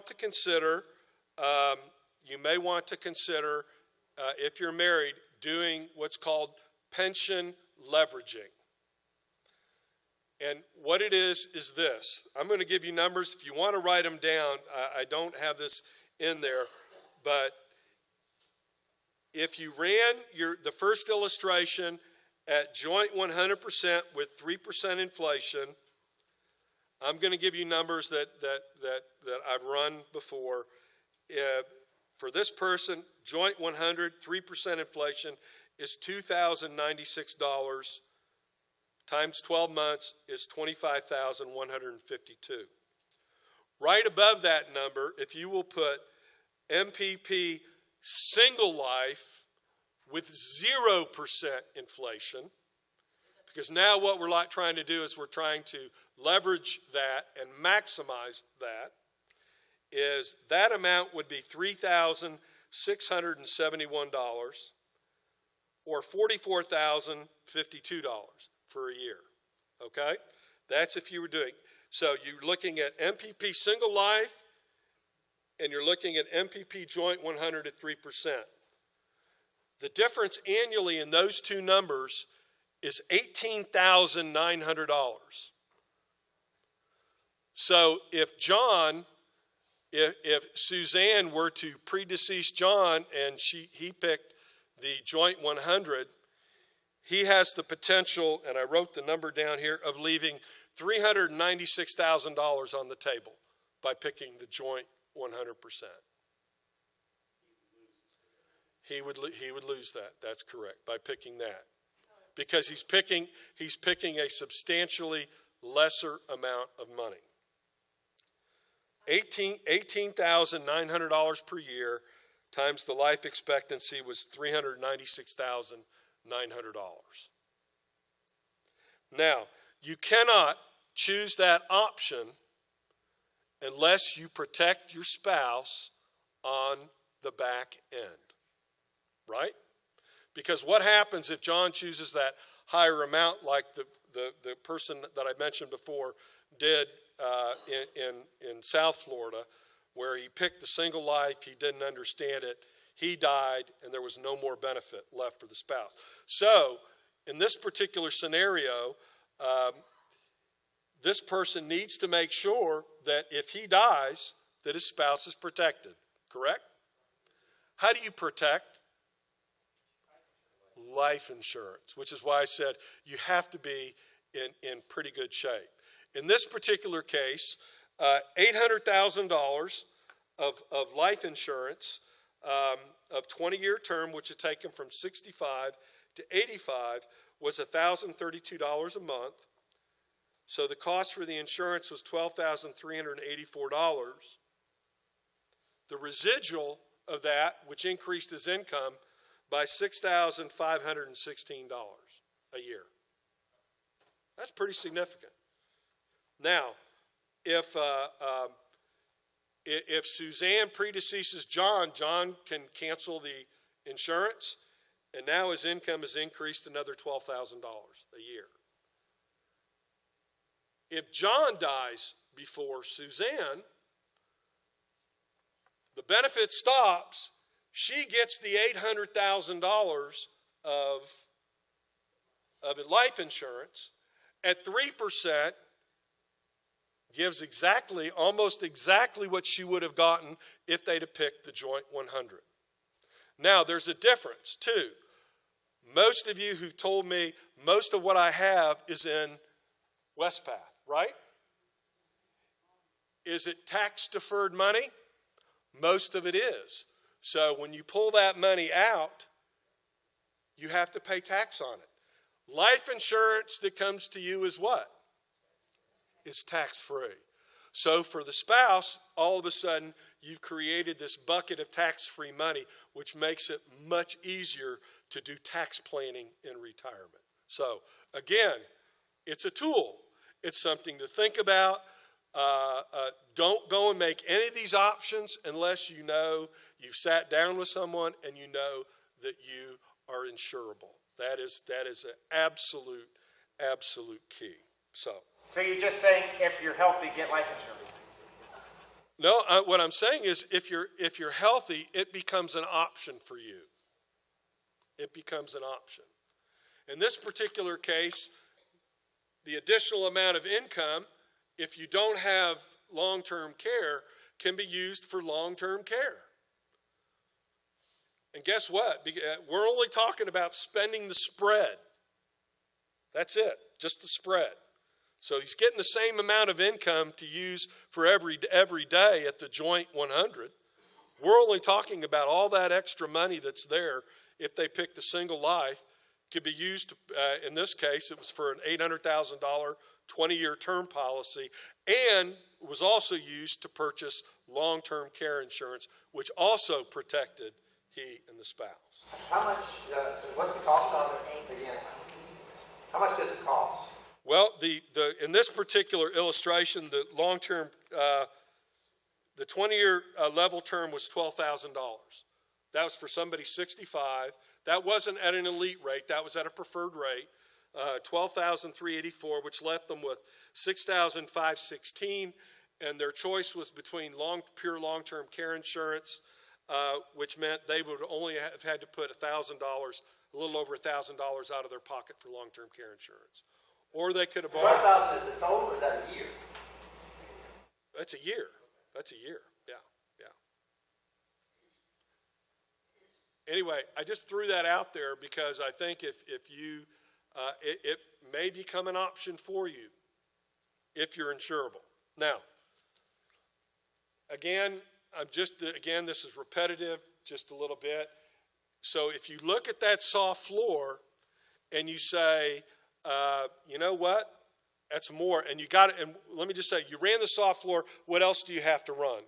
to consider if you're married, doing what's called pension leveraging. And what it is this. I'm going to give you numbers. If you want to write them down, I don't have this in there, but if you ran the first illustration at joint 100% with 3% inflation, I'm going to give you numbers that I've run before. For this person, joint 100, 3% inflation is $2,096 times 12 months is $25,152. Right above that number, if you will put MPP single life with 0% inflation, because now what we're trying to do is we're trying to leverage that and maximize that, is that amount would be $3,671 or $44,052 for a year, okay? That's if you were doing. So you're looking at MPP single life, and you're looking at MPP joint 100 at 3%. The difference annually in those two numbers is $18,900. So if Suzanne were to predecease John and he picked the joint 100, he has the potential, and I wrote the number down here, of leaving $396,000 on the table by picking the joint 100%. He would lose that. That's correct, by picking that, because he's picking a substantially lesser amount of money. $18,900 per year times the life expectancy was $396,900. Now, you cannot choose that option unless you protect your spouse on the back end, right? Because what happens if John chooses that higher amount like the person that I mentioned before did in South Florida, where he picked the single life, he didn't understand it, he died, and there was no more benefit left for the spouse. So in this particular scenario, this person needs to make sure that if he dies, that his spouse is protected, correct? How do you protect? Life insurance, which is why I said you have to be in pretty good shape. In this particular case, $800,000 of life insurance of 20-year term, which had taken from 65 to 85, was $1,032 a month. So the cost for the insurance was $12,384. The residual of that, which increased his income by $6,516 a year. That's pretty significant. Now, if Suzanne predeceases John, John can cancel the insurance, and now his income has increased another $12,000 a year. If John dies before Suzanne, the benefit stops. She gets the $800,000 of life insurance at 3%, gives almost exactly what she would have gotten if they'd have picked the joint 100. Now, there's a difference, too. Most of you who've told me most of what I have is in Westpath, right? Is it tax-deferred money? Most of it is. So when you pull that money out, you have to pay tax on it. Life insurance that comes to you is what? Is tax-free. So for the spouse, all of a sudden, you've created this bucket of tax-free money, which makes it much easier to do tax planning in retirement. So again, it's a tool. It's something to think about. Don't go and make any of these options unless you know you've sat down with someone and you know that you are insurable. That is an absolute key. So you're just saying if you're healthy, get life insurance? No, what I'm saying is if you're healthy, it becomes an option for you. It becomes an option. In this particular case, the additional amount of income, if you don't have long-term care, can be used for long-term care. And guess what? We're only talking about spending the spread. That's it, just the spread. So he's getting the same amount of income to use for every day at the joint 100. We're only talking about all that extra money that's there if they pick the single life. Could be used, in this case, it was for an $800,000 20-year term policy, and was also used to purchase long-term care insurance, which also protected he and the spouse. How much, what's the cost of it again? How much does it cost? Well, in this particular illustration, the long-term, the 20-year level term was $12,000. That was for somebody 65. That wasn't at an elite rate. That was at a preferred rate, $12,384, which left them with $6,516, and their choice was between pure long-term care insurance, which meant they would only have had to put $1,000, a little over $1,000 out of their pocket for long-term care insurance. Or they could have bought. 12,000 is the total, or is that a year? That's a year. That's a year. Yeah. Anyway, I just threw that out there because I think if you, it may become an option for you if you're insurable. Now, again, this is repetitive, just a little bit. So if you look at that soft floor and you say, you know what? That's more. And you got it. And let me just say, you ran the soft floor. What else do you have to run?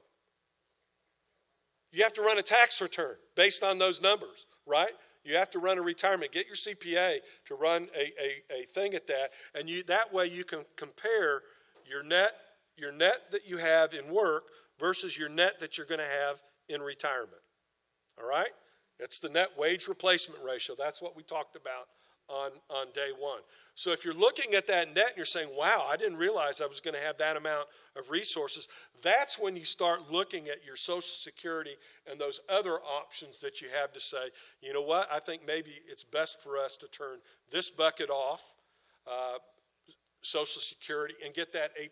You have to run a tax return based on those numbers, right? You have to run a retirement. Get your CPA to run a thing at that. And that way you can compare your net that you have in work versus your net that you're going to have in retirement. All right? It's the net wage replacement ratio. That's what we talked about on day one. So if you're looking at that net and you're saying, wow, I didn't realize I was going to have that amount of resources, that's when you start looking at your Social Security and those other options that you have to say, you know what, I think maybe it's best for us to turn this bucket off, Social Security, and get that 8%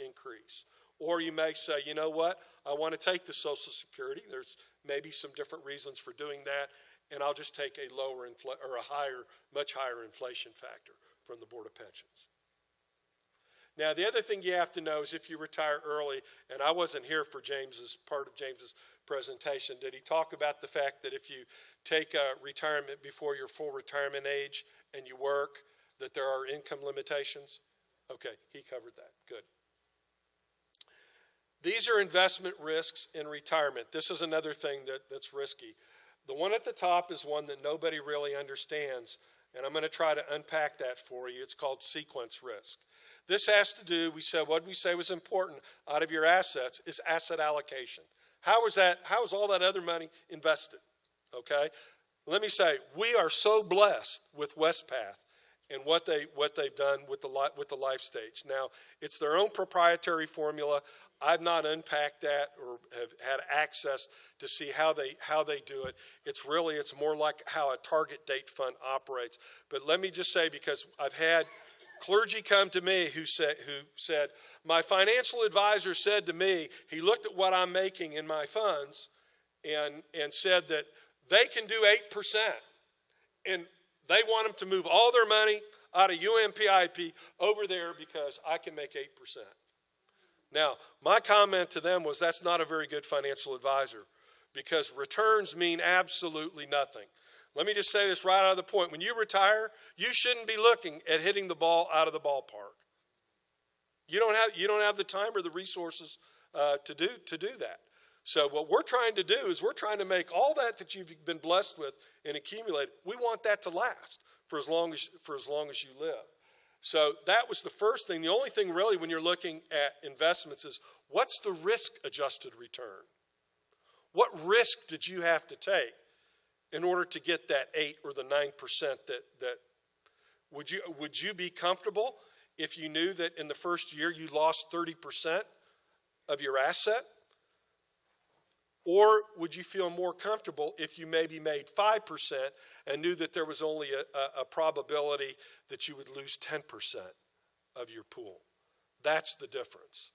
increase. Or you may say, you know what, I want to take the Social Security. There's maybe some different reasons for doing that, and I'll just take a lower or a higher, much higher inflation factor from the Board of Pensions. Now, the other thing you have to know is if you retire early, and I wasn't here for part of James's presentation, did he talk about the fact that if you take a retirement before your full retirement age and you work, that there are income limitations? Okay, he covered that. Good. These are investment risks in retirement. This is another thing that's risky. The one at the top is one that nobody really understands, and I'm going to try to unpack that for you. It's called sequence risk. This has to do, what we say was important out of your assets is asset allocation. How is all that other money invested? Okay? Let me say, we are so blessed with Westpath and what they've done with the life stage. Now, it's their own proprietary formula. I've not unpacked that or have had access to see how they do it. It's more like how a target date fund operates. But let me just say, because I've had clergy come to me who said, my financial advisor said to me, he looked at what I'm making in my funds and said that they can do 8%. And they want them to move all their money out of UMPIP over there because I can make 8%. Now, my comment to them was that's not a very good financial advisor because returns mean absolutely nothing. Let me just say this right out of the point. When you retire, you shouldn't be looking at hitting the ball out of the ballpark. You don't have the time or the resources to do that. So what we're trying to do is we're trying to make all that you've been blessed with and accumulated, we want that to last for as long as you live. So that was the first thing. The only thing really when you're looking at investments is what's the risk-adjusted return? What risk did you have to take in order to get that 8 or the 9% that would you be comfortable if you knew that in the first year you lost 30% of your asset? Or would you feel more comfortable if you maybe made 5% and knew that there was only a probability that you would lose 10% of your pool? That's the difference.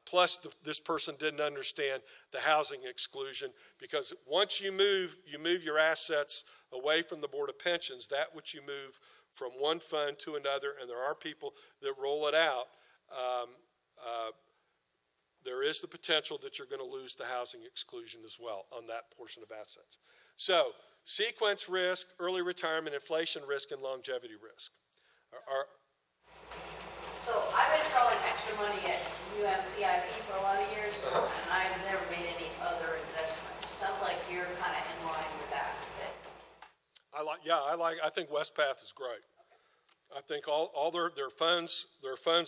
Plus, this person didn't understand the housing exclusion because once you move your assets away from the Board of Pensions, that which you move from one fund to another, and there are people that roll it out, there is the potential that you're going to lose the housing exclusion as well on that portion of assets. So, sequence risk, early retirement, inflation risk, and longevity risk. So I've been throwing extra money at UMPIP for a lot of years, and I've never made any other investments. Sounds like you're kind of in line with that. I think Westpath is great. I think all their funds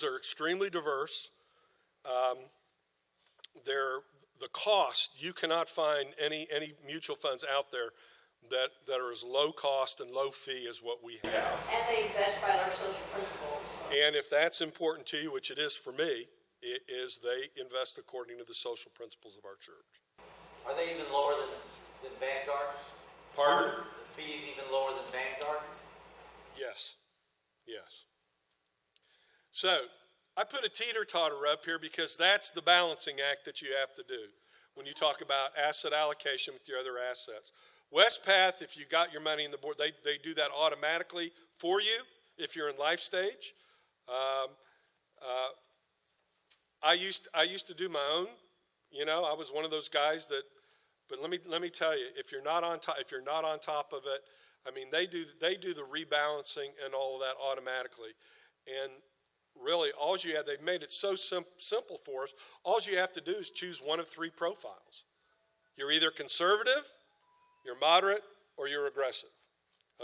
are extremely diverse. The cost, you cannot find any mutual funds out there that are as low cost and low fee as what we have. And they invest by their social principles. So. And if that's important to you, which it is for me, it is they invest according to the social principles of our church. Are they even lower than Vanguard? Pardon? The fees even lower than Vanguard? Yes. So, I put a teeter-totter up here because that's the balancing act that you have to do when you talk about asset allocation with your other assets. Westpath, if you got your money in the board, they do that automatically for you if you're in life stage. I used to do my own. I was one of those guys that. But let me tell you, if you're not on top of it, I mean they do the rebalancing and all of that automatically, and really they've made it so simple for us. All you have to do is choose one of 3 profiles. You're either conservative, you're moderate, or you're aggressive.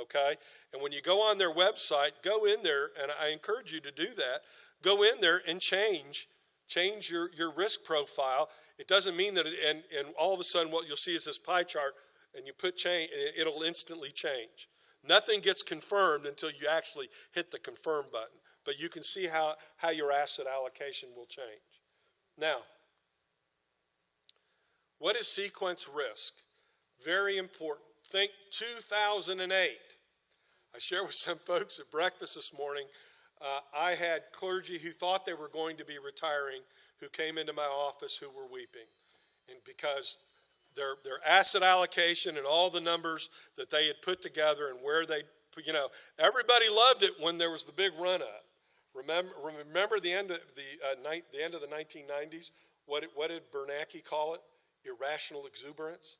Okay? And when you go on their website, go in there, and I encourage you to do that. Go in there and change your risk profile. It doesn't mean that, and all of a sudden what you'll see is this pie chart, and you put change, it'll instantly change. Nothing gets confirmed until you actually hit the confirm button. But you can see how your asset allocation will change. Now, what is sequence risk? Very important. Think 2008. I shared with some folks at breakfast this morning. I had clergy who thought they were going to be retiring who came into my office who were weeping. And because their asset allocation and all the numbers that they had put together and where they, everybody loved it when there was the big run up. Remember the end of the 1990s? What did Bernanke call it? Irrational exuberance.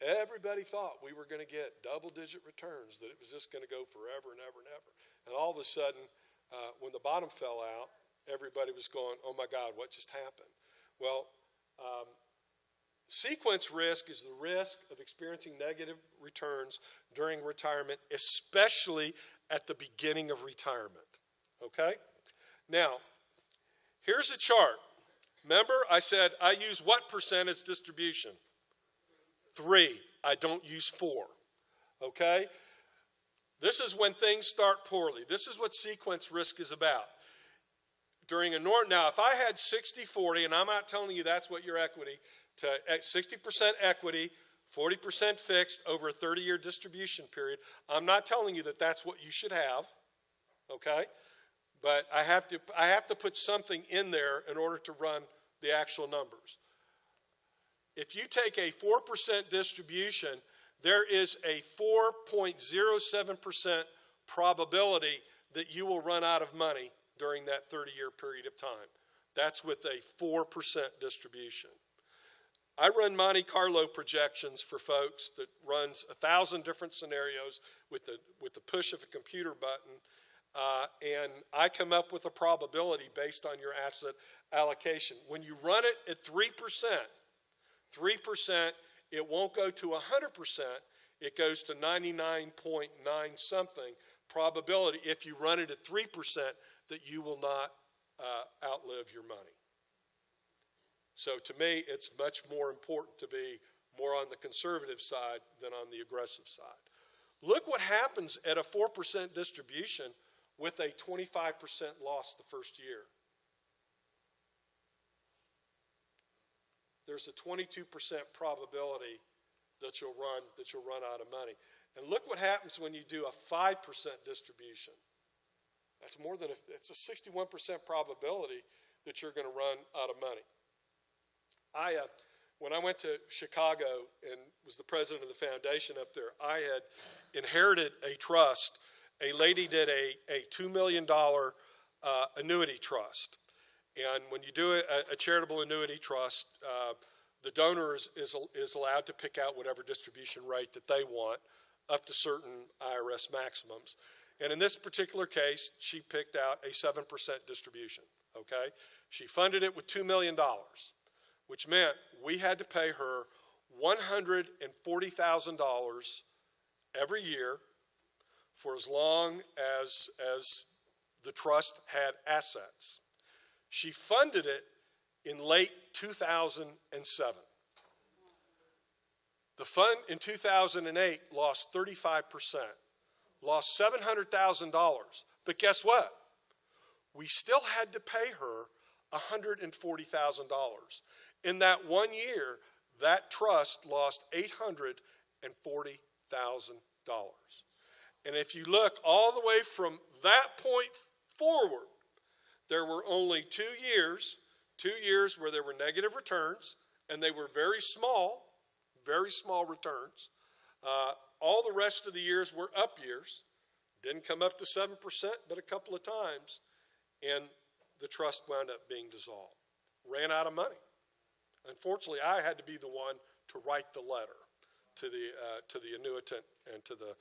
Everybody thought we were going to get double-digit returns, that it was just going to go forever and ever and ever. And all of a sudden, when the bottom fell out, everybody was going, oh my God, what just happened? Well, sequence risk is the risk of experiencing negative returns during retirement, especially at the beginning of retirement. Okay? Now, here's a chart. Remember, I said I use what percent as distribution? 3. I don't use 4. Okay? This is when things start poorly. This is what sequence risk is about. Now, if I had 60-40, and I'm not telling you that's what your equity, at 60% equity, 40% fixed over a 30-year distribution period, I'm not telling you that that's what you should have, okay? But I have to put something in there in order to run the actual numbers. If you take a 4% distribution, there is a 4.07% probability that you will run out of money during that 30-year period of time. That's with a 4% distribution. I run Monte Carlo projections for folks that runs 1,000 different scenarios with the push of a computer button, and I come up with a probability based on your asset allocation. When you run it at 3%, it won't go to 100%, it goes to 99.9 something probability if you run it at 3% that you will not outlive your money. So to me, it's much more important to be more on the conservative side than on the aggressive side. Look what happens at a 4% distribution with a 25% loss the first year. There's a 22% probability that you'll run out of money. And look what happens when you do a 5% distribution. That's it's a 61% probability that you're going to run out of money. When I went to Chicago and was the president of the foundation up there, I had inherited a trust. A lady did a $2 million annuity trust. And when you do a charitable annuity trust, the donor is allowed to pick out whatever distribution rate that they want up to certain IRS maximums. And in this particular case, she picked out a 7% distribution, okay? She funded it with $2 million, which meant we had to pay her $140,000 every year for as long as the trust had assets. She funded it in late 2007. The fund in 2008 lost 35%, lost $700,000. But guess what? We still had to pay her $140,000. In that 1 year, that trust lost $840,000. And if you look all the way from that point forward, there were only 2 years where there were negative returns, and they were very small returns. All the rest of the years were up years. Didn't come up to 7%, but a couple of times, and the trust wound up being dissolved. Ran out of money. Unfortunately, I had to be the one to write the letter to the annuitant and to the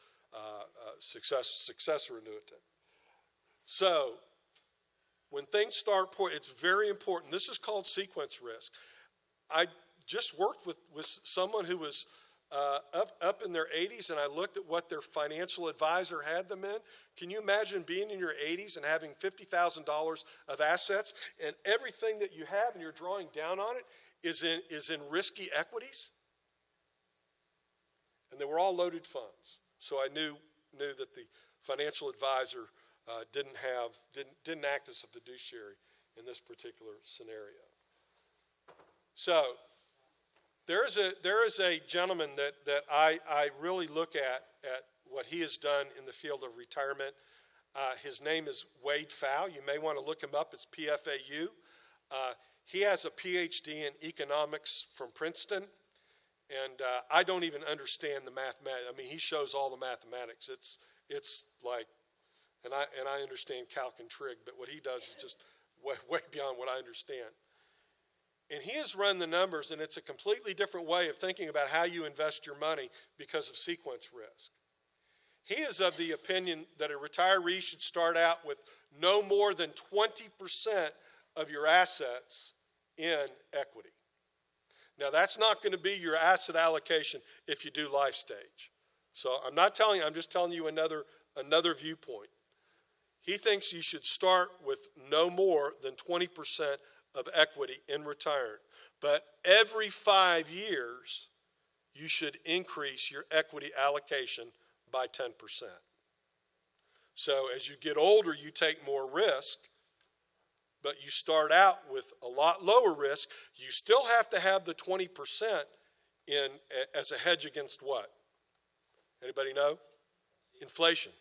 successor annuitant. So, when things start poor, it's very important. This is called sequence risk. I just worked with someone who was up in their 80s, and I looked at what their financial advisor had them in. Can you imagine being in your 80s and having $50,000 of assets, and everything that you have and you're drawing down on it is in risky equities? And they were all loaded funds. So I knew that the financial advisor didn't act as a fiduciary in this particular scenario. So there is a gentleman that I really look at what he has done in the field of retirement. His name is Wade Pfau. You may want to look him up. It's PFAU. He has a PhD in economics from Princeton, and I don't even understand the mathematics. I mean, he shows all the mathematics. It's like, and I understand calc and trig, but what he does is just way beyond what I understand. And he has run the numbers, and it's a completely different way of thinking about how you invest your money because of sequence risk. He is of the opinion that a retiree should start out with no more than 20% of your assets in equity. Now, that's not going to be your asset allocation if you do life stage. So I'm not telling you, I'm just telling you another viewpoint. He thinks you should start with no more than 20% of equity in retirement. But every 5 years, you should increase your equity allocation by 10%. So as you get older, you take more risk, but you start out with a lot lower risk. You still have to have the 20% in as a hedge against what? Anybody know? Inflation.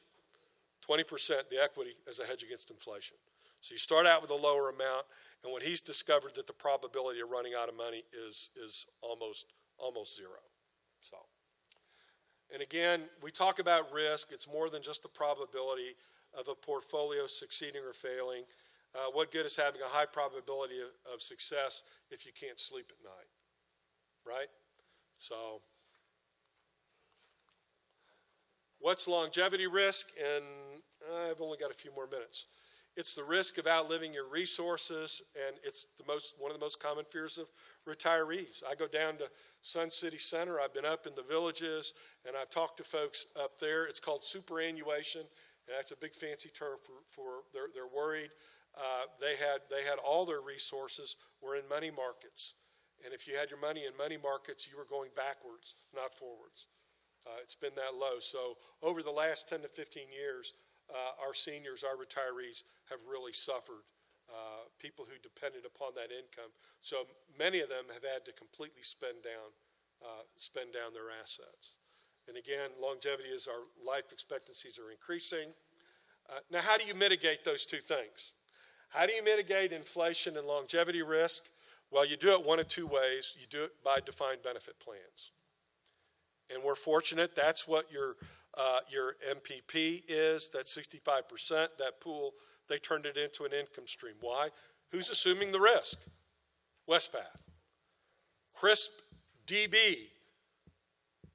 20% the equity as a hedge against inflation. So you start out with a lower amount, and what he's discovered that the probability of running out of money is almost zero. So, and again, we talk about risk. It's more than just the probability of a portfolio succeeding or failing. What good is having a high probability of success if you can't sleep at night, right? So, what's longevity risk? And I've only got a few more minutes. It's the risk of outliving your resources, and it's one of the most common fears of retirees. I go down to Sun City Center. I've been up in the villages, and I've talked to folks up there. It's called superannuation, and that's a big fancy term for they're worried. They had all their resources were in money markets, and if you had your money in money markets, you were going backwards, not forwards. It's been that low. So over the last 10 to 15 years, our seniors, our retirees have really suffered, people who depended upon that income. So many of them have had to completely spend down their assets. And again, longevity is our life expectancies are increasing. Now, how do you mitigate those two things? How do you mitigate inflation and longevity risk? Well, you do it one of two ways. You do it by defined benefit plans. And we're fortunate that's what your MPP is, that 65%, that pool, they turned it into an income stream. Why? Who's assuming the risk? Westpac. CRISP DB,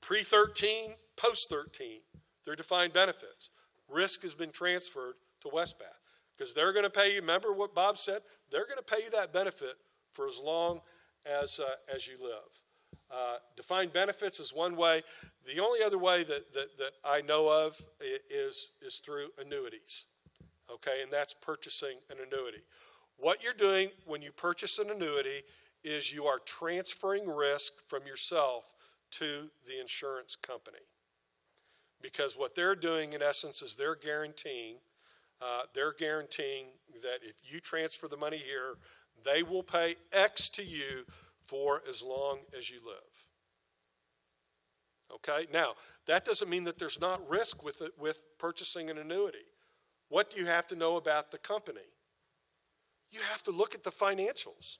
pre-13, post-13, they're defined benefits. Risk has been transferred to Westpac because they're going to pay you, remember what Bob said? They're going to pay you that benefit for as long as you live. Defined benefits is one way. The only other way that I know of is through annuities, okay, and that's purchasing an annuity. What you're doing when you purchase an annuity is you are transferring risk from yourself to the insurance company, because what they're doing in essence is they're guaranteeing that if you transfer the money here, they will pay X to you for as long as you live. Okay? Now, that doesn't mean that there's not risk with purchasing an annuity. What do you have to know about the company? You have to look at the financials,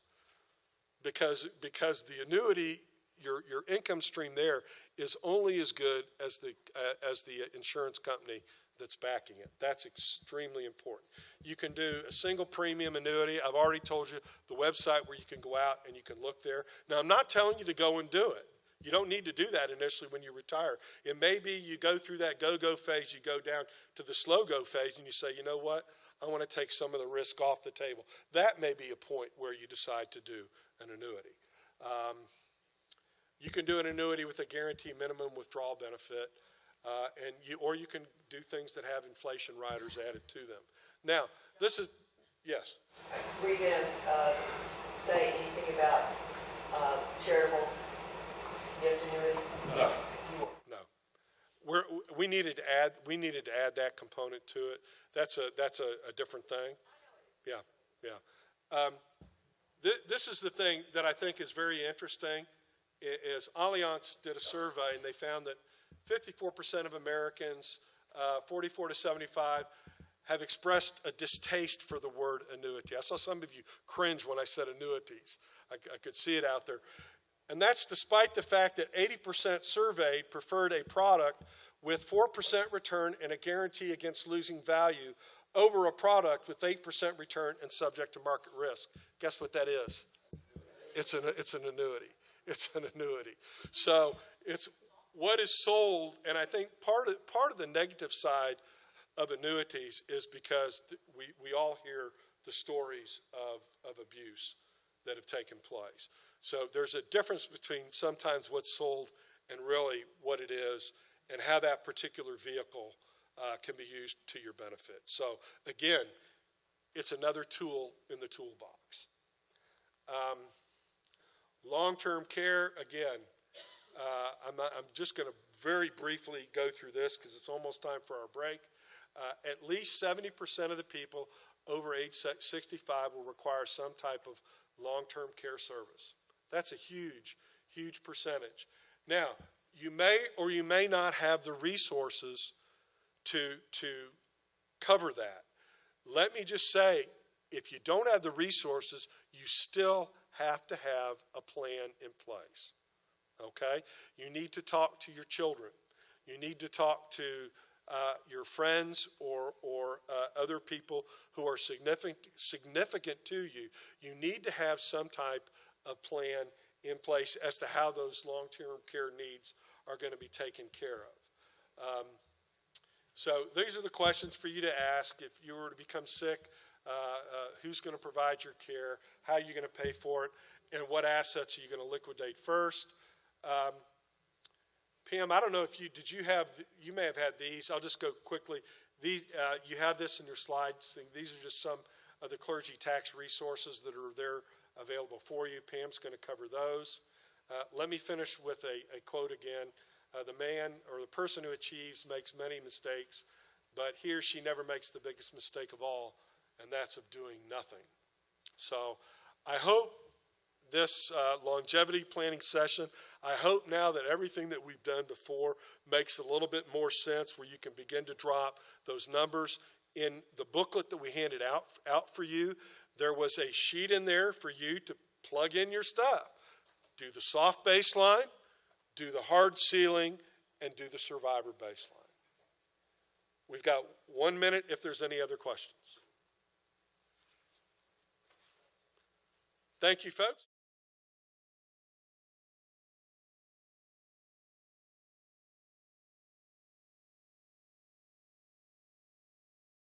because the annuity, your income stream there is only as good as the insurance company that's backing it. That's extremely important. You can do a single premium annuity. I've already told you the website where you can go out and you can look there. Now, I'm not telling you to go and do it. You don't need to do that initially when you retire. It may be you go through that go-go phase, you go down to the slow-go phase, and you say, you know what, I want to take some of the risk off the table. That may be a point where you decide to do an annuity. You can do an annuity with a guaranteed minimum withdrawal benefit, or you can do things that have inflation riders added to them. Now, this is, yes? Were you going to say anything about charitable gift annuities? No. needed to add that component to it. That's a different thing. Yeah. This is the thing that I think is very interesting, is Allianz did a survey and they found that 54% of Americans, 44 to 75, have expressed a distaste for the word annuity. I saw some of you cringe when I said annuities. I could see it out there. And that's despite the fact that 80% surveyed preferred a product with 4% return and a guarantee against losing value over a product with 8% return and subject to market risk. Guess what that is? It's an annuity. It's an annuity. So it's what is sold, and I think part of the negative side of annuities is because we all hear the stories of abuse that have taken place. So there's a difference between sometimes what's sold and really what it is and how that particular vehicle can be used to your benefit. So again, it's another tool in the toolbox. Long-term care, again, I'm just going to very briefly go through this because it's almost time for our break. At least 70% of the people over age 65 will require some type of long-term care service. That's a huge, huge percentage. Now, you may or you may not have the resources to cover that. Let me just say, if you don't have the resources, you still have to have a plan in place. Okay? You need to talk to your children. You need to talk to your friends or other people who are significant to you. You need to have some type of plan in place as to how those long-term care needs are going to be taken care of. So these are the questions for you to ask. If you were to become sick, who's going to provide your care? How are you going to pay for it? And what assets are you going to liquidate first? Pam, I don't know if you may have had these. I'll just go quickly. These, you have this in your slides. These are just some of the clergy tax resources that are there available for you. Pam's going to cover those. Let me finish with a quote again. The man or the person who achieves makes many mistakes, but he or she never makes the biggest mistake of all, and that's of doing nothing. So I hope this longevity planning session, I hope now that everything that we've done before makes a little bit more sense, where you can begin to drop those numbers. In the booklet that we handed out for you, there was a sheet in there for you to plug in your stuff. Do the soft baseline, do the hard ceiling, and do the survivor baseline. We've got 1 minute if there's any other questions. Thank you, folks.